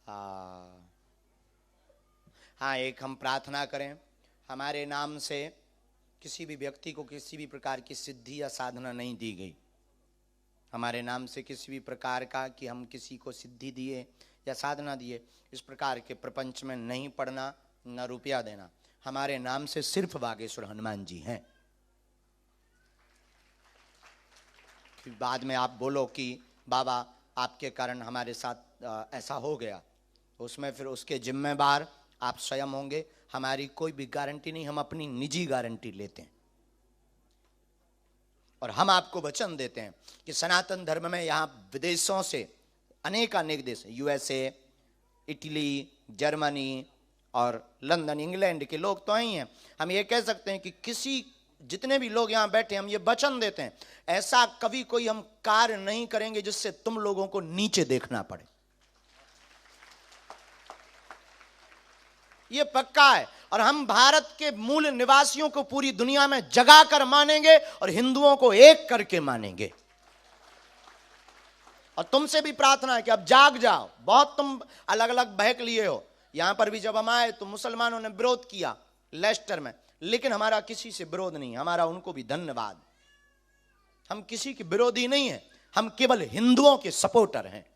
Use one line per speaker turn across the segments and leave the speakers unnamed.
हाँ, एक हम प्रार्थना करें, हमारे नाम से किसी भी व्यक्ति को किसी भी प्रकार की सिद्धि या साधना नहीं दी गई। हमारे नाम से किसी भी प्रकार का कि हम किसी को सिद्धि दिए या साधना दिए, इस प्रकार के प्रपंच में नहीं पड़ना, न रुपया देना। हमारे नाम से सिर्फ बागेश्वर हनुमान जी हैं। फिर बाद में आप बोलो कि बाबा आपके कारण हमारे साथ ऐसा हो गया, उसमें फिर उसके जिम्मेदार आप स्वयं होंगे। हमारी कोई भी गारंटी नहीं, हम अपनी निजी गारंटी लेते हैं। और हम आपको वचन देते हैं कि सनातन धर्म में यहाँ विदेशों से अनेक देश, यूएसए, इटली, जर्मनी और लंदन, इंग्लैंड के लोग तो आई हैं। हम ये कह सकते हैं कि जितने भी लोग यहाँ बैठे, हम ये वचन देते हैं, ऐसा कभी कोई हम कार्य नहीं करेंगे जिससे तुम लोगों को नीचे देखना पड़े। ये पक्का है। और हम भारत के मूल निवासियों को पूरी दुनिया में जगा कर मानेंगे और हिंदुओं को एक करके मानेंगे। और तुमसे भी प्रार्थना है कि अब जाग जाओ। बहुत तुम अलग अलग बहक लिए हो। यहां पर भी जब हम आए तो मुसलमानों ने विरोध किया लेस्टर में, लेकिन हमारा किसी से विरोध नहीं, हमारा उनको भी धन्यवाद। हम किसी के विरोधी नहीं हैं, हम केवल हिंदुओं के सपोर्टर हैं,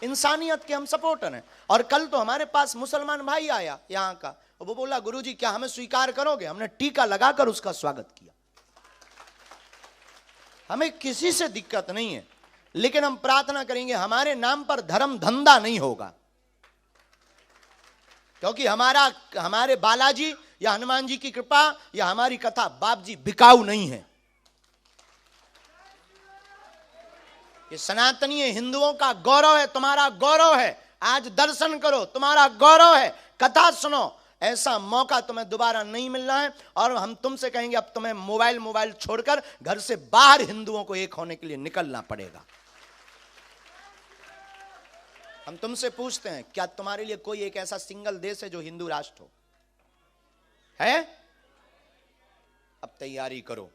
इंसानियत के हम सपोर्टर हैं। और कल तो हमारे पास मुसलमान भाई आया यहां का, और वो बोला गुरुजी क्या हमें स्वीकार करोगे? हमने टीका लगाकर उसका स्वागत किया। हमें किसी से दिक्कत नहीं है, लेकिन हम प्रार्थना करेंगे हमारे नाम पर धर्म धंधा नहीं होगा, क्योंकि हमारे बालाजी या हनुमान जी की कृपा या हमारी कथा बाप जी बिकाऊ नहीं है। ये सनातनीय हिंदुओं का गौरव है, तुम्हारा गौरव है। आज दर्शन करो, तुम्हारा गौरव है, कथा सुनो। ऐसा मौका तुम्हें दोबारा नहीं मिलना है। और हम तुमसे कहेंगे अब तुम्हें मोबाइल छोड़कर घर से बाहर हिंदुओं को एक होने के लिए निकलना पड़ेगा। हम तुमसे पूछते हैं क्या तुम्हारे लिए कोई एक ऐसा सिंगल देश है जो हिंदू राष्ट्र हो? है? अब तैयारी करो।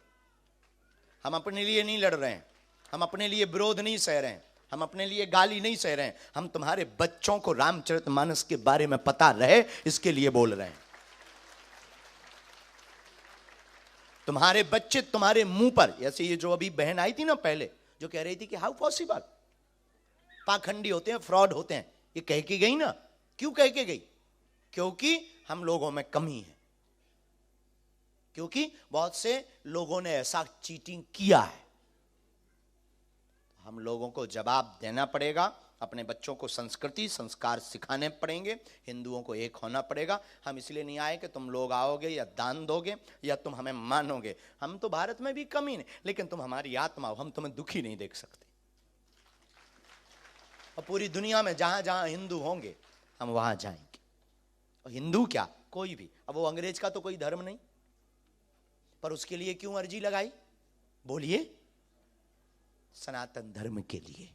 हम अपने लिए नहीं लड़ रहे हैं, हम अपने लिए विरोध नहीं सह रहे हैं, हम अपने लिए गाली नहीं सह रहे हैं। हम तुम्हारे बच्चों को रामचरितमानस के बारे में पता रहे इसके लिए बोल रहे हैं। तुम्हारे बच्चे तुम्हारे मुंह पर, ऐसे ये जो अभी बहन आई थी ना पहले, जो कह रही थी कि हाउ पॉसिबल, पाखंडी होते हैं, फ्रॉड होते हैं, ये कह के गई ना। क्यों कह के गई? क्योंकि हम लोगों में कमी है, क्योंकि बहुत से लोगों ने ऐसा चीटिंग किया है। हम लोगों को जवाब देना पड़ेगा, अपने बच्चों को संस्कृति संस्कार सिखाने पड़ेंगे, हिंदुओं को एक होना पड़ेगा। हम इसलिए नहीं आए कि तुम लोग आओगे या दान दोगे या तुम हमें मानोगे। हम तो भारत में भी कमी नहीं, लेकिन तुम हमारी आत्मा हो, हम तुम्हें दुखी नहीं देख सकते। और पूरी दुनिया में जहां जहां हिंदू होंगे हम वहां जाएंगे। और हिंदू क्या, कोई भी, अब वो अंग्रेज का तो कोई धर्म नहीं, पर उसके लिए क्यों अर्जी लगाई? बोलिए। सनातन धर्म के लिए।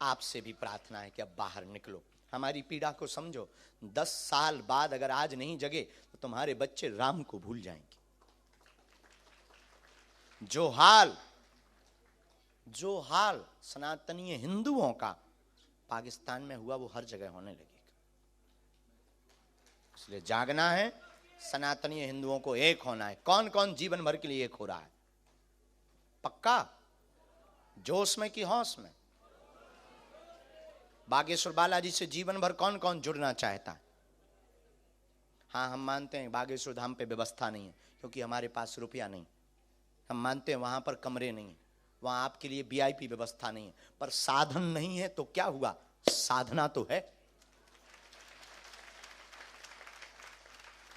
आपसे भी प्रार्थना है कि अब बाहर निकलो, हमारी पीड़ा को समझो। 10 साल बाद अगर आज नहीं जगे तो तुम्हारे बच्चे राम को भूल जाएंगे। जो हाल सनातनीय हिंदुओं का पाकिस्तान में हुआ वो हर जगह होने लगेगा। इसलिए जागना है, सनातनीय हिंदुओं को एक होना है। कौन कौन जीवन भर के लिए एक हो रहा है? पक्का? जोश में कि होश में? बागेश्वर बालाजी से जीवन भर कौन कौन जुड़ना चाहता है? हाँ, हम मानते हैं बागेश्वर धाम पे व्यवस्था नहीं है क्योंकि हमारे पास रुपया नहीं। हम मानते हैं वहां पर कमरे नहीं है, वहां आपके लिए वीआईपी व्यवस्था नहीं है, पर साधन नहीं है तो क्या हुआ? साधना तो है।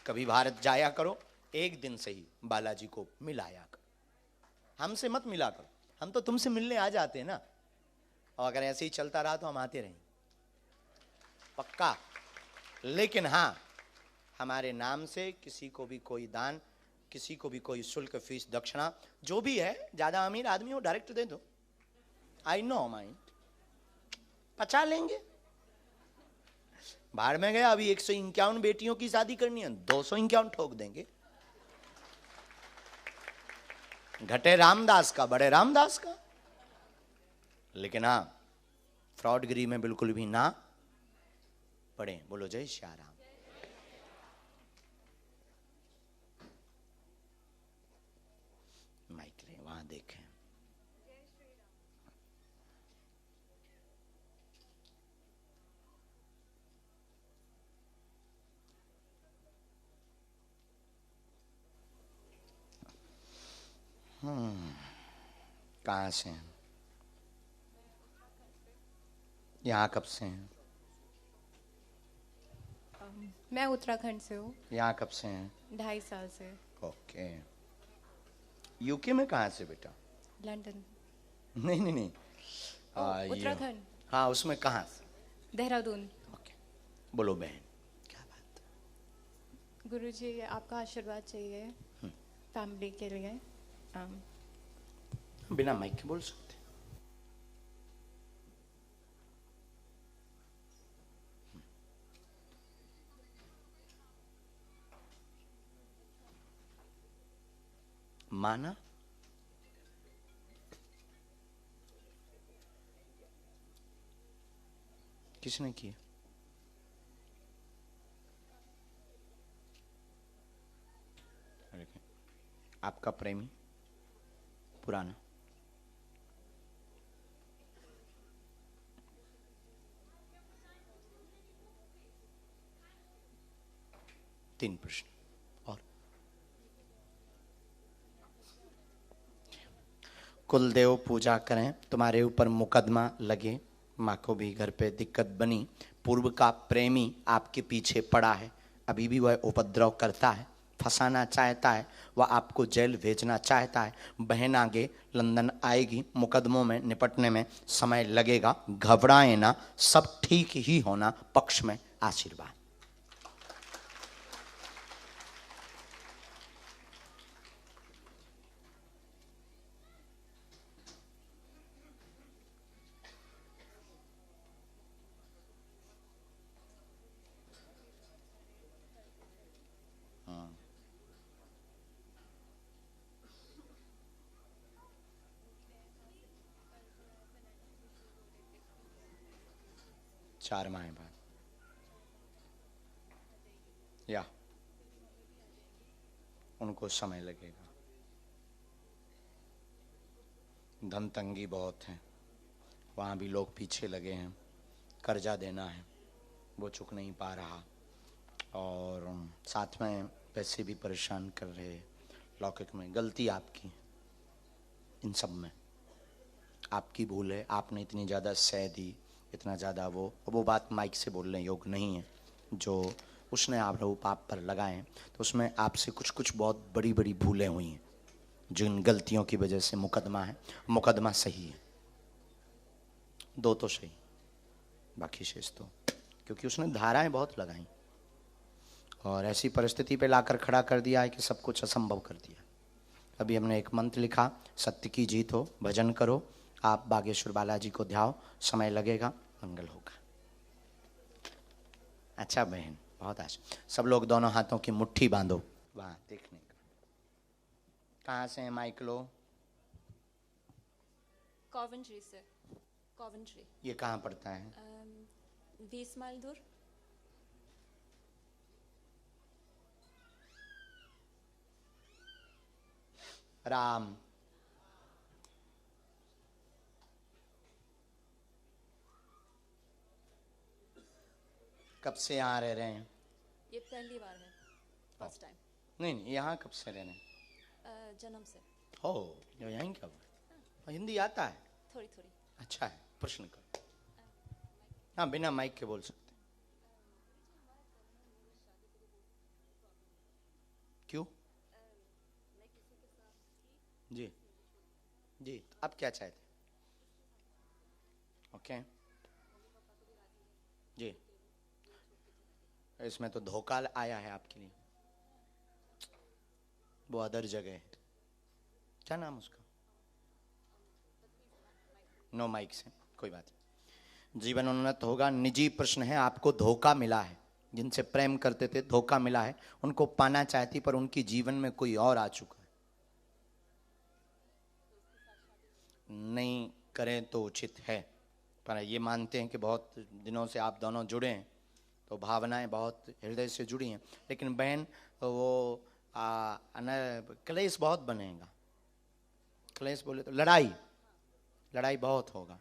कभी भारत जाया करो, एक दिन से ही बालाजी को मिलाया करो। हमसे मत मिला करो, हम तो तुमसे मिलने आ जाते हैं ना। और अगर ऐसे ही चलता रहा तो हम आते रहेंगे, पक्का। लेकिन हाँ, हमारे नाम से किसी को भी कोई दान, किसी को भी कोई शुल्क, फीस, दक्षिणा जो भी है, ज्यादा अमीर आदमी हो डायरेक्ट दे दो। आई नो माइंड, पचा लेंगे। बाहर में गया, अभी 151 बेटियों की शादी करनी है, 251 ठोक देंगे। घटे रामदास का, बड़े रामदास का। लेकिन हाँ, फ्रॉडगिरी में बिल्कुल भी ना पड़े। बोलो जय श्री राम। माइक ले, वहां देखें। कहाँ से हैं? यहाँ कब से हैं?
मैं उत्तराखंड से हूँ।
यहाँ कब से हैं?
2.5 साल से।
ओके। यूके में कहाँ से बेटा?
लंदन।
नहीं नहीं नहीं,
उत्तराखंड।
हाँ, उसमें कहाँ से?
देहरादून।
ओके। बोलो बहन, क्या बात?
गुरुजी, आपका आशीर्वाद चाहिए फैमिली के लिए।
बिना माइक के बोल सकते? माना किसने किया? आपका प्रेमी पुराना? तीन प्रश्न और। कुलदेव पूजा करें, तुम्हारे ऊपर मुकदमा लगे, माँ को भी घर पे दिक्कत बनी, पूर्व का प्रेमी आपके पीछे पड़ा है, अभी भी वह उपद्रव करता है, फंसाना चाहता है, वह आपको जेल भेजना चाहता है। बहन आगे लंदन आएगी, मुकदमों में निपटने में समय लगेगा, घबराए ना, सब ठीक ही होना पक्ष में आशीर्वाद। चार माह बाद या उनको समय लगेगा। धन तंगी बहुत है, वहाँ भी लोग पीछे लगे हैं, कर्जा देना है, वो चुक नहीं पा रहा, और साथ में पैसे भी परेशान कर रहे। लौकिक में गलती आपकी, इन सब में आपकी भूल है। आपने इतनी ज़्यादा सह दी, इतना ज़्यादा वो बात माइक से बोलने योग्य नहीं है। जो उसने आरोप आप पर लगाए, तो उसमें आपसे कुछ कुछ बहुत बड़ी बड़ी भूलें हुई हैं, जिन गलतियों की वजह से मुकदमा है। मुकदमा सही है, दो तो सही, बाकी शेष तो, क्योंकि उसने धाराएं बहुत लगाई और ऐसी परिस्थिति पे लाकर खड़ा कर दिया है कि सब कुछ असंभव कर दिया। अभी हमने एक मंत्र लिखा, सत्य की जीत हो, भजन करो, आप बागेश्वर बालाजी को ध्याओ, समय लगेगा, मंगल होगा। अच्छा बहन, बहुत अच्छा। सब लोग दोनों हाथों की मुट्ठी बांधो, वहां देखने का। कहाँ से है माइक लो?
कॉवेंट्री से। कॉवेंट्री।
ये कहाँ पड़ता है?
20 माइल दूर।
राम। कब से यहाँ रह रहे हैं?
ये पहली बार है, फर्स्ट टाइम।
नहीं नहीं, यहाँ कब से रह रहे हैं?
जन्म से।
हो, यहीं कब? हिंदी आता है?
थोड़ी थोड़ी।
अच्छा है, प्रश्न करो। हाँ, बिना माइक के बोल सकते। क्यों? जी जी, आप क्या चाहते? ओके जी, इसमें तो धोखा आया है आपके लिए। वो अदर जगह है, क्या नाम उसका? नो माइक से कोई बात नहीं। जीवन उन्नत होगा। निजी प्रश्न है, आपको धोखा मिला है, जिनसे प्रेम करते थे धोखा मिला है, उनको पाना चाहती पर उनकी जीवन में कोई और आ चुका है। नहीं, करें तो उचित है। पर ये मानते हैं कि बहुत दिनों से आप दोनों जुड़े हैं तो भावनाएं बहुत हृदय से जुड़ी हैं, लेकिन बहन वो क्लेश बहुत बनेगा। क्लेश बोले तो लड़ाई बहुत होगा।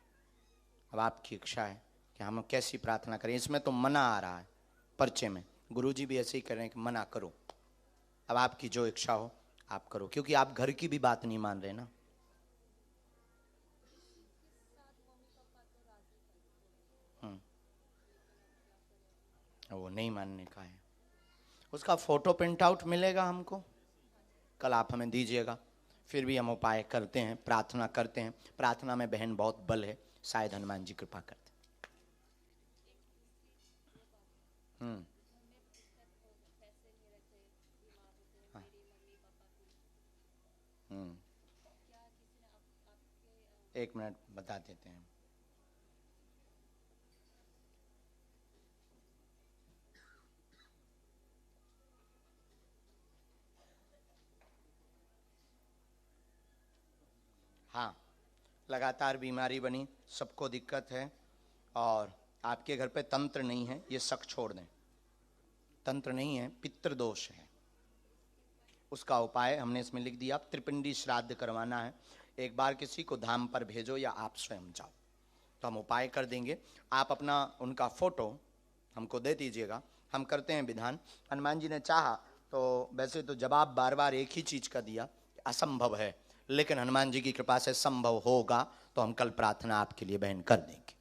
अब आपकी इच्छा है कि हम कैसी प्रार्थना करें। इसमें तो मना आ रहा है पर्चे में, गुरुजी भी ऐसे ही कर रहे हैं कि मना करो। अब आपकी जो इच्छा हो आप करो, क्योंकि आप घर की भी बात नहीं मान रहे ना। वो नहीं मानने का है। उसका फोटो प्रिंट आउट मिलेगा हमको, कल आप हमें दीजिएगा। फिर भी हम उपाय करते हैं, प्रार्थना करते हैं। प्रार्थना में बहन बहुत बल है, शायद हनुमान जी कृपा करते। एक मिनट बता देते हैं। हाँ, लगातार बीमारी बनी, सबको दिक्कत है, और आपके घर पे तंत्र नहीं है, ये शक छोड़ दें। तंत्र नहीं है, पितृदोष है। उसका उपाय हमने इसमें लिख दिया। त्रिपिंडी श्राद्ध करवाना है। एक बार किसी को धाम पर भेजो या आप स्वयं जाओ, तो हम उपाय कर देंगे। आप अपना उनका फोटो हमको दे दीजिएगा, हम करते हैं विधान। हनुमान जी ने चाहा तो वैसे तो जवाब बार बार एक ही चीज का दिया, असंभव है, लेकिन हनुमान जी की कृपा से संभव होगा। तो हम कल प्रार्थना आपके लिए बहन कर देंगे।